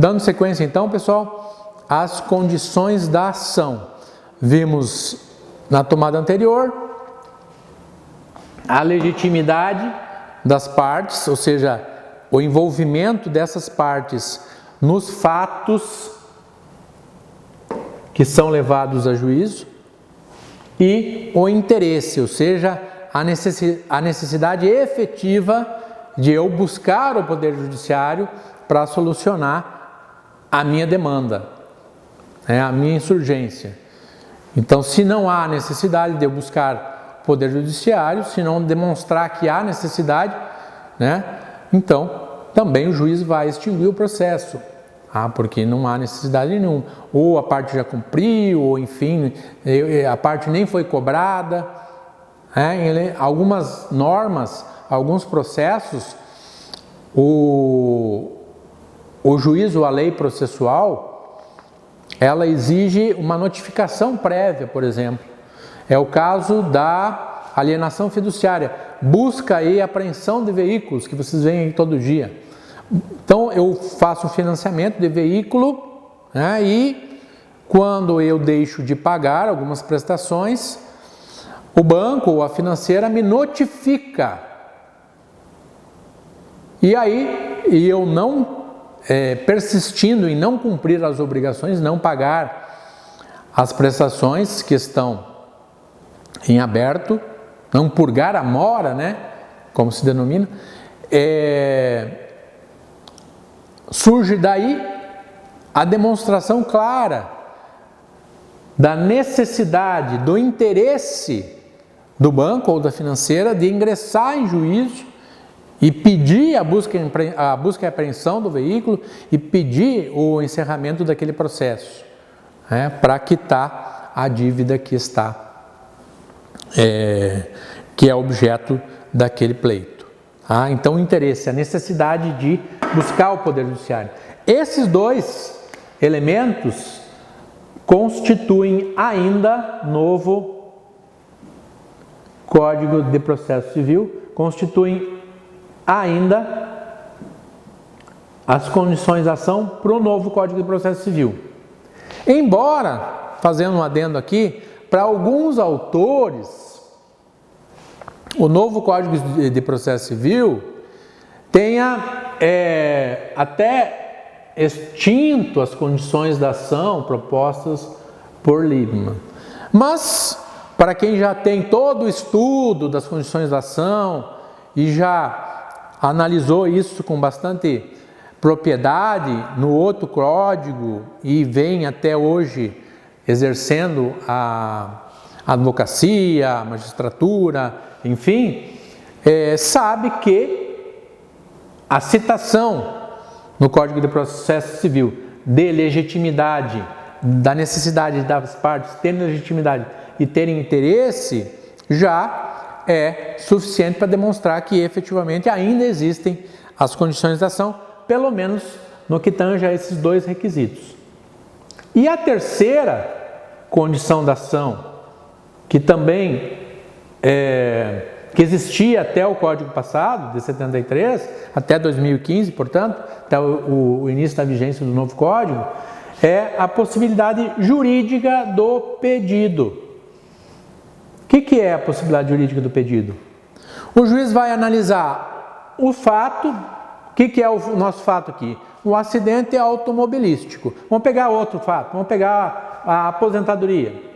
Dando sequência então, pessoal, às condições da ação. Vimos na tomada anterior a legitimidade das partes, ou seja, o envolvimento dessas partes nos fatos que são levados a juízo, e o interesse, ou seja, a necessidade efetiva de eu buscar o Poder Judiciário para solucionar a minha demanda, a minha insurgência. Então, se não há necessidade de eu buscar o Poder Judiciário, se não demonstrar que há necessidade, então também o juiz vai extinguir o processo, porque não há necessidade nenhuma. Ou a parte já cumpriu, ou enfim, a parte nem foi cobrada. Algumas normas, alguns processos, o juízo, a lei processual, ela exige uma notificação prévia, por exemplo. É o caso da alienação fiduciária, busca e apreensão de veículos, que vocês veem aí todo dia. Então, eu faço um financiamento de veículo, e quando eu deixo de pagar algumas prestações, o banco ou a financeira me notifica. E aí, eu não persistindo em não cumprir as obrigações, não pagar as prestações que estão em aberto, não purgar a mora, como se denomina, surge daí a demonstração clara da necessidade, do interesse do banco ou da financeira de ingressar em juízo e pedir a busca e apreensão do veículo e pedir o encerramento daquele processo, para quitar a dívida que está, que é objeto daquele pleito. Então, o interesse, a necessidade de buscar o Poder Judiciário. Esses dois elementos constituem ainda novo Código de Processo Civil, constituem ainda as condições de ação para o novo Código de Processo Civil. Embora, fazendo um adendo aqui, para alguns autores, o novo Código de Processo Civil tenha até extinto as condições da ação propostas por Liebman. Mas, para quem já tem todo o estudo das condições da ação e já analisou isso com bastante propriedade no outro código e vem até hoje exercendo a advocacia, a magistratura, enfim, sabe que a citação no Código de Processo Civil de legitimidade, da necessidade das partes terem legitimidade e terem interesse, já é suficiente para demonstrar que efetivamente ainda existem as condições da ação, pelo menos no que tange a esses dois requisitos. E a terceira condição da ação, que também que existia até o Código passado, de 73, até 2015, portanto, até o início da vigência do novo Código, é a possibilidade jurídica do pedido. O que é a possibilidade jurídica do pedido? O juiz vai analisar o fato. O que é o nosso fato aqui? O acidente automobilístico. Vamos pegar outro fato, vamos pegar a aposentadoria.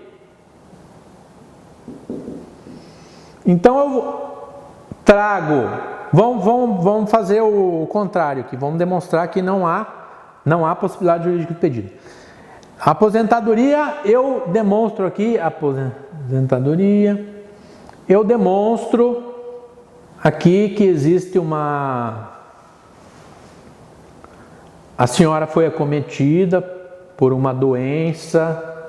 Então eu trago, vamos fazer o contrário aqui, vamos demonstrar que não há possibilidade jurídica de pedido. A aposentadoria, eu demonstro aqui, eu demonstro aqui que existe a senhora foi acometida por uma doença,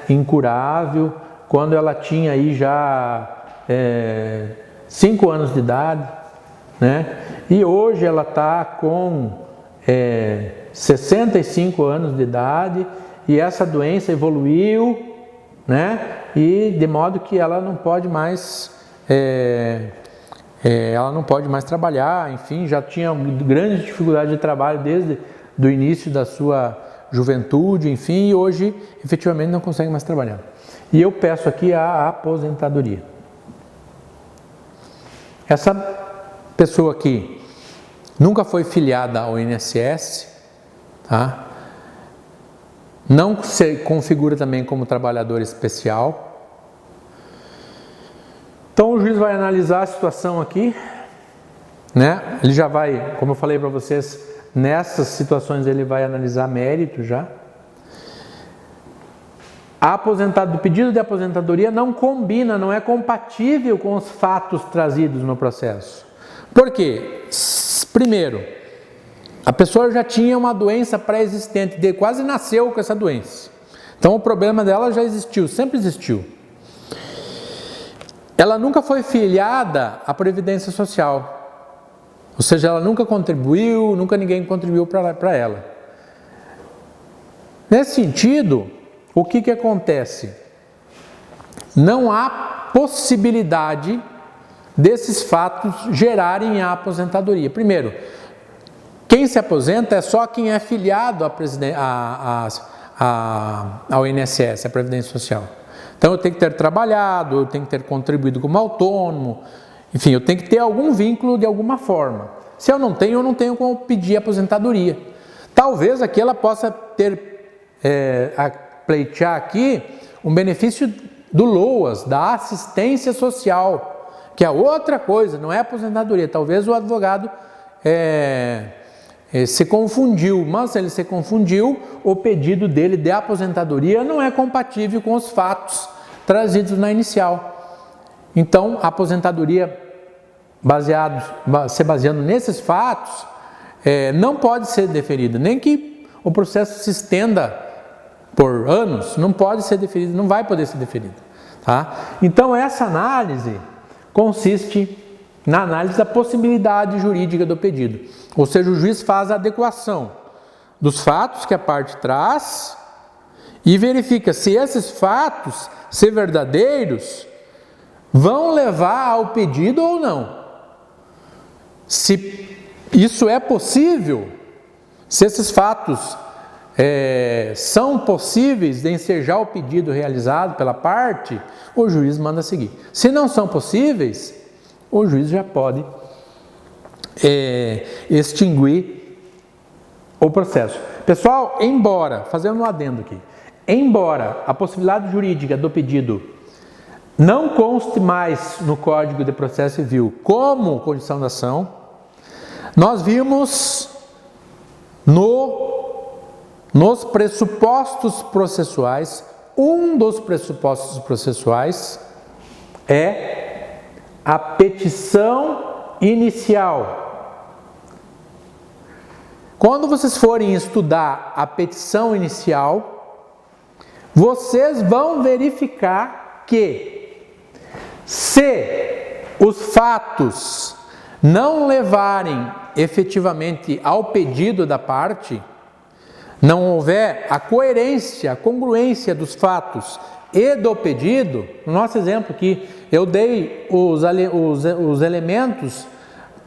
incurável, quando ela tinha aí já 5 anos de idade, e hoje ela está com 65 anos de idade e essa doença evoluiu, e de modo que ela não pode mais trabalhar, enfim, já tinha grande dificuldade de trabalho do início da sua juventude, enfim, e hoje efetivamente não consegue mais trabalhar. E eu peço aqui a aposentadoria. Essa pessoa aqui nunca foi filiada ao INSS, tá? Não se configura também como trabalhador especial. Então o juiz vai analisar a situação aqui, né? Ele já vai, como eu falei para vocês, nessas situações ele vai analisar mérito já. O pedido de aposentadoria não combina, não é compatível com os fatos trazidos no processo. Por quê? Primeiro, a pessoa já tinha uma doença pré-existente, quase nasceu com essa doença. Então o problema dela já existiu, sempre existiu. Ela nunca foi filiada à Previdência Social. Ou seja, ela nunca contribuiu, nunca ninguém contribuiu para ela. Nesse sentido, o que acontece? Não há possibilidade desses fatos gerarem a aposentadoria. Primeiro, quem se aposenta é só quem é filiado ao INSS, à Previdência Social. Então eu tenho que ter trabalhado, eu tenho que ter contribuído como autônomo, enfim, eu tenho que ter algum vínculo de alguma forma. Se eu não tenho como pedir aposentadoria. Talvez aqui ela possa pleitear aqui um benefício do LOAS, da assistência social, que é outra coisa, não é aposentadoria. Talvez o advogado se confundiu, mas se ele se confundiu, o pedido dele de aposentadoria não é compatível com os fatos trazidos na inicial. Então, a aposentadoria se baseando nesses fatos, não pode ser deferida, nem que o processo se estenda por anos, não pode ser deferido, não vai poder ser deferido. Tá? Então, essa análise consiste na análise da possibilidade jurídica do pedido. Ou seja, o juiz faz a adequação dos fatos que a parte traz e verifica se esses fatos, se verdadeiros, vão levar ao pedido ou não. Se isso é possível, se esses fatos são possíveis de ensejar o pedido realizado pela parte, o juiz manda seguir. Se não são possíveis, o juiz já pode extinguir o processo. Pessoal, fazendo um adendo aqui, embora a possibilidade jurídica do pedido não conste mais no Código de Processo Civil como condição da ação, nós vimos nos pressupostos processuais, um dos pressupostos processuais é a petição inicial. Quando vocês forem estudar a petição inicial, vocês vão verificar que, se os fatos não levarem efetivamente ao pedido da parte, não houver a coerência, a congruência dos fatos e do pedido, no nosso exemplo aqui, eu dei os elementos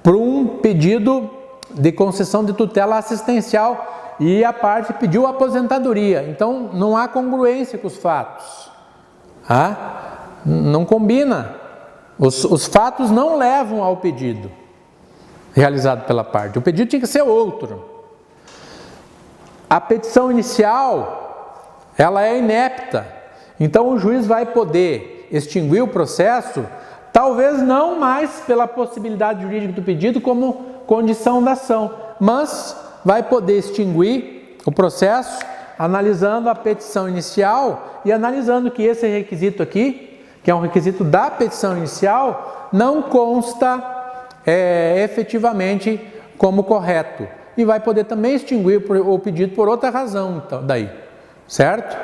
para um pedido de concessão de tutela assistencial e a parte pediu aposentadoria. Então, não há congruência com os fatos. Não combina. Os fatos não levam ao pedido realizado pela parte. O pedido tinha que ser outro. A petição inicial, ela é inepta. Então, o juiz vai poder extinguir o processo, talvez não mais pela possibilidade jurídica do pedido como condição da ação, mas vai poder extinguir o processo analisando a petição inicial e analisando que esse requisito aqui, que é um requisito da petição inicial, não consta efetivamente como correto. E vai poder também extinguir o pedido por outra razão, então, daí, certo?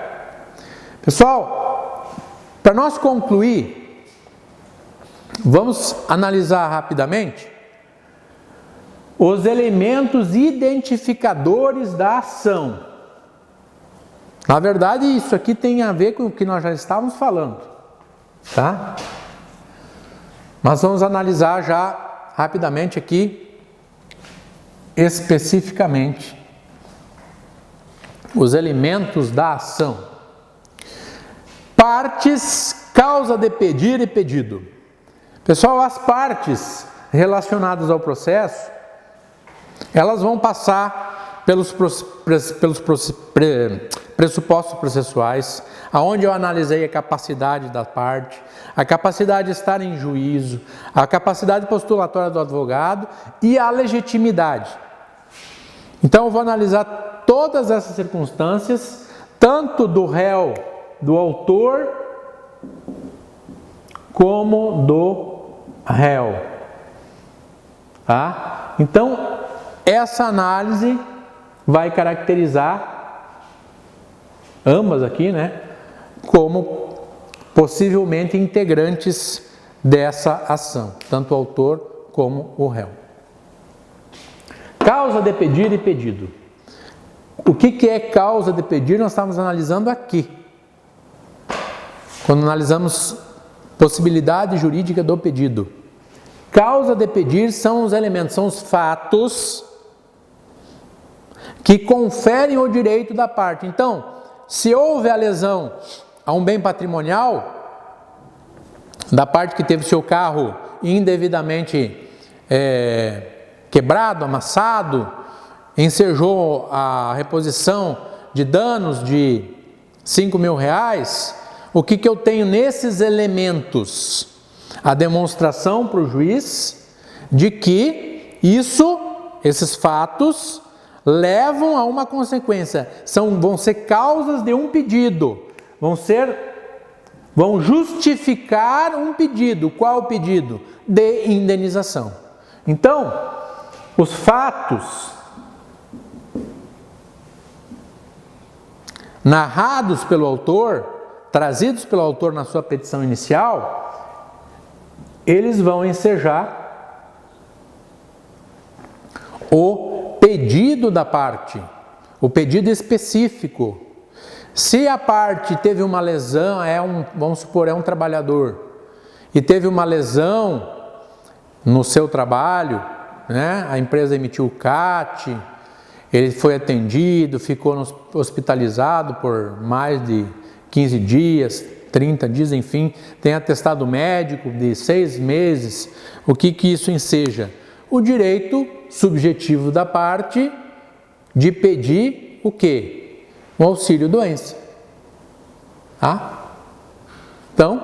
Pessoal, para nós concluir, vamos analisar rapidamente os elementos identificadores da ação. Na verdade, isso aqui tem a ver com o que nós já estávamos falando, tá? Mas vamos analisar já rapidamente aqui, especificamente, os elementos da ação. Partes, causa de pedir e pedido. Pessoal, as partes relacionadas ao processo, elas vão passar pelos pressupostos processuais, aonde eu analisei a capacidade da parte, a capacidade de estar em juízo, a capacidade postulatória do advogado e a legitimidade. Então eu vou analisar todas essas circunstâncias, tanto do réu, do autor, como do réu. Tá? Então, essa análise vai caracterizar ambas aqui, né, como possivelmente integrantes dessa ação, tanto o autor como o réu. Causa de pedir e pedido. O que é causa de pedir? Nós estamos analisando aqui. Quando analisamos possibilidade jurídica do pedido. Causa de pedir são os elementos, são os fatos que conferem o direito da parte. Então, se houve a lesão a um bem patrimonial, da parte que teve seu carro indevidamente quebrado, amassado, ensejou a reposição de danos de R$5.000, o que eu tenho nesses elementos? A demonstração para o juiz de que esses fatos levam a uma consequência, vão ser causas de um pedido, vão justificar um pedido. Qual o pedido? De indenização. Então, os fatos narrados pelo autor, trazidos pelo autor na sua petição inicial, eles vão ensejar o pedido da parte, o pedido específico. Se a parte teve uma lesão, vamos supor, é um trabalhador, e teve uma lesão no seu trabalho, né? A empresa emitiu o CAT, ele foi atendido, ficou hospitalizado por mais de 15 dias, 30 dias, enfim, tem atestado médico de 6 meses. O que isso enseja? O direito subjetivo da parte de pedir o quê? O auxílio-doença. Tá? Então,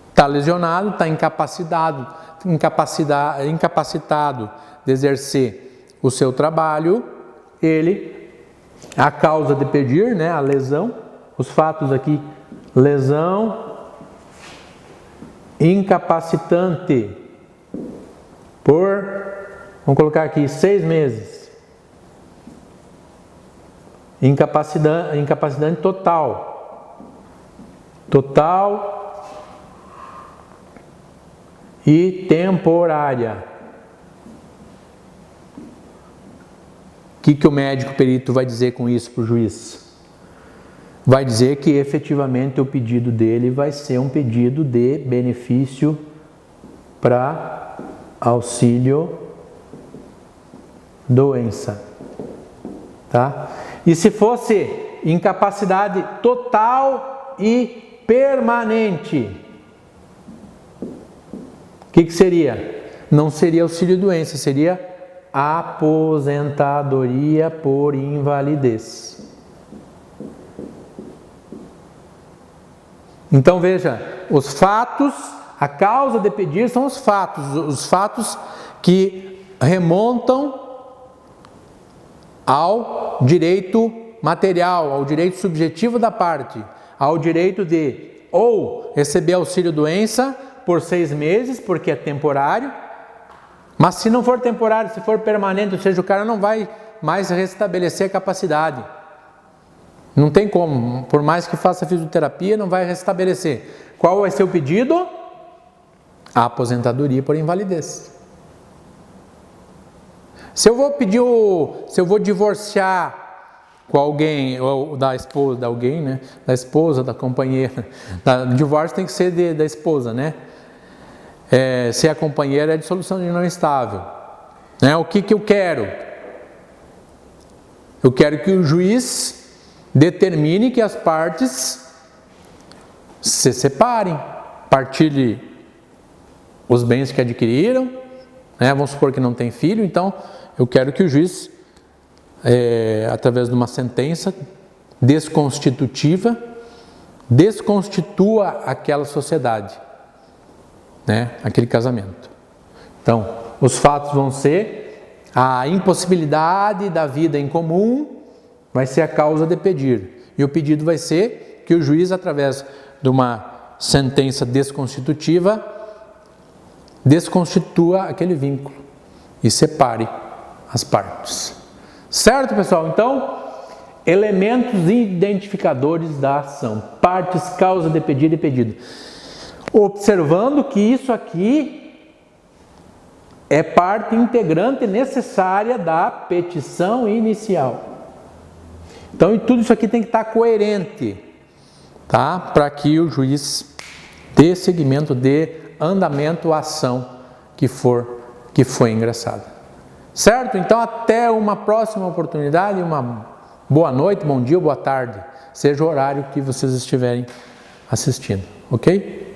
está lesionado, está incapacitado de exercer o seu trabalho, a causa de pedir, né, a lesão, os fatos aqui, lesão incapacitante vamos colocar aqui 6 meses, incapacidade total e temporária. O que o médico perito vai dizer com isso para o juiz? Vai dizer que efetivamente o pedido dele vai ser um pedido de benefício para auxílio doença, tá? E se fosse incapacidade total e permanente, o que seria? Não seria auxílio doença, seria aposentadoria por invalidez. Então veja, os fatos, a causa de pedir são os fatos que remontam ao direito material, ao direito subjetivo da parte, ao direito de ou receber auxílio-doença por 6 meses, porque é temporário, mas se não for temporário, se for permanente, ou seja, o cara não vai mais restabelecer a capacidade. Não tem como, por mais que faça fisioterapia, não vai restabelecer. Qual vai ser o pedido? A aposentadoria por invalidez. Se eu vou divorciar com alguém, ou da esposa de alguém, né? Da esposa, da companheira. O divórcio tem que ser da esposa, né? Se a companheira é dissolução de união estável. Né? O que eu quero? Eu quero que o juiz determine que as partes se separem, partilhem os bens que adquiriram, né? Vamos supor que não tem filho, então eu quero que o juiz, através de uma sentença desconstitutiva, desconstitua aquela sociedade, né? Aquele casamento. Então, os fatos vão ser a impossibilidade da vida em comum, vai ser a causa de pedir. E o pedido vai ser que o juiz, através de uma sentença desconstitutiva, desconstitua aquele vínculo e separe as partes. Certo, pessoal? Então, elementos identificadores da ação. Partes, causa de pedido e pedido. Observando que isso aqui é parte integrante necessária da petição inicial. Então, tudo isso aqui tem que estar coerente, tá? Para que o juiz dê seguimento, dê andamento à ação que foi ingressada. Certo? Então, até uma próxima oportunidade, uma boa noite, bom dia, boa tarde, seja o horário que vocês estiverem assistindo, ok?